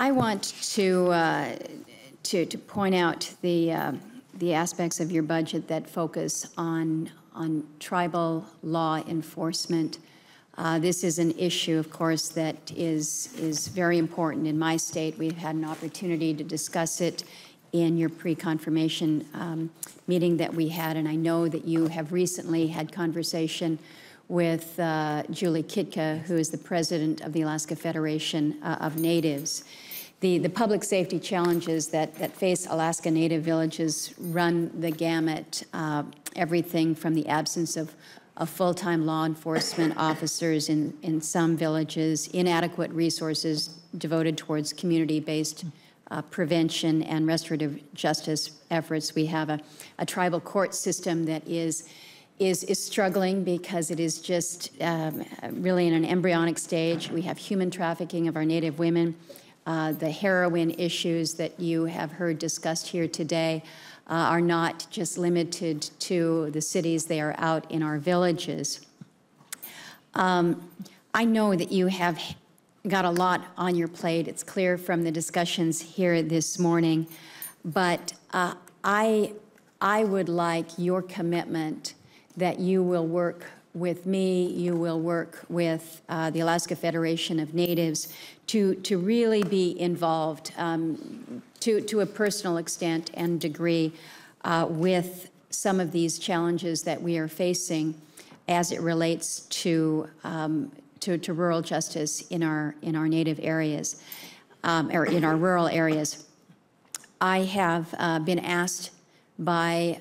I want to point out the aspects of your budget that focus on tribal law enforcement. This is an issue, of course, that is very important in my state. We've had an opportunity to discuss it in your pre-confirmation meeting that we had, and I know that you have recently had conversation with Julie Kitka, who is the president of the Alaska Federation of Natives. The public safety challenges that face Alaska Native villages run the gamut, everything from the absence of full-time law enforcement officers in some villages, inadequate resources devoted towards community-based prevention and restorative justice efforts. We have a tribal court system that is struggling because it is just really in an embryonic stage. We have human trafficking of our Native women. The heroin issues that you have heard discussed here today are not just limited to the cities, they are out in our villages. I know that you have got a lot on your plate. It's clear from the discussions here this morning, but I would like your commitment that you will work with me, you will work with the Alaska Federation of Natives to really be involved to a personal extent and degree with some of these challenges that we are facing as it relates to rural justice in our Native areas, or in our rural areas. I have been asked by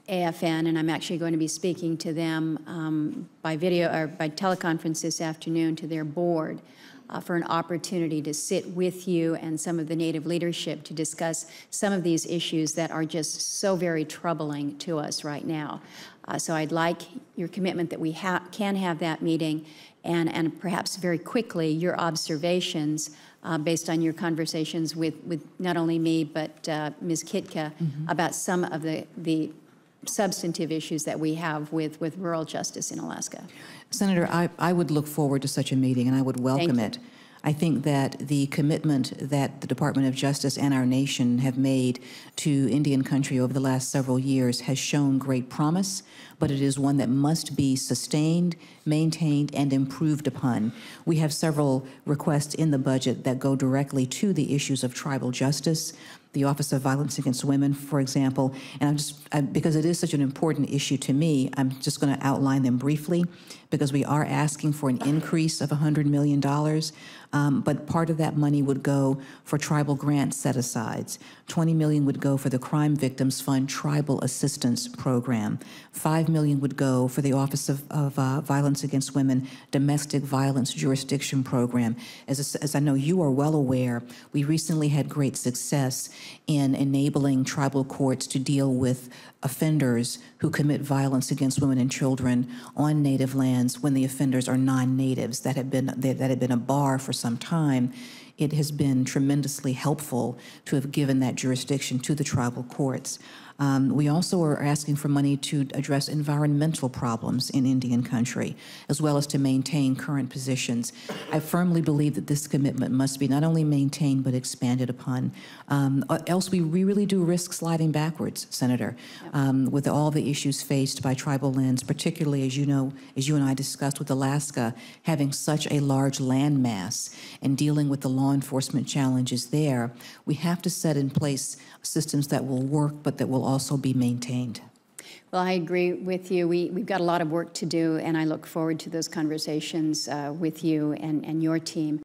AFN, and I'm actually going to be speaking to them by video or by teleconference this afternoon to their board for an opportunity to sit with you and some of the Native leadership to discuss some of these issues that are just so very troubling to us right now. So I'd like your commitment that we can have that meeting, and perhaps very quickly your observations based on your conversations with not only me but Ms. Kitka about some of the substantive issues that we have with rural justice in Alaska. Senator, I would look forward to such a meeting, and I would welcome it. I think that the commitment that the Department of Justice and our nation have made to Indian country over the last several years has shown great promise, but it is one that must be sustained, maintained, and improved upon. We have several requests in the budget that go directly to the issues of tribal justice, the Office of Violence Against Women, for example, and because it is such an important issue to me, I'm just going to outline them briefly, because we are asking for an increase of $100 million, but part of that money would go for tribal grant set-asides. $20 million would go for the Crime Victims Fund Tribal Assistance Program. $5 million would go for the Office of Violence Against Women Domestic Violence Jurisdiction Program. As I know you are well aware, we recently had great success in enabling tribal courts to deal with offenders who commit violence against women and children on Native lands when the offenders are non-natives. That had been a bar for some time. It has been tremendously helpful to have given that jurisdiction to the tribal courts. We also are asking for money to address environmental problems in Indian country, as well as to maintain current positions. I firmly believe that this commitment must be not only maintained, but expanded upon. Else we really do risk sliding backwards, Senator, with all the issues faced by tribal lands, particularly, as you know, as you and I discussed with Alaska, having such a large land mass and dealing with the law enforcement challenges there. We have to set in place systems that will work, but that will also be maintained. Well, I agree with you. We've got a lot of work to do, and I look forward to those conversations with you and your team.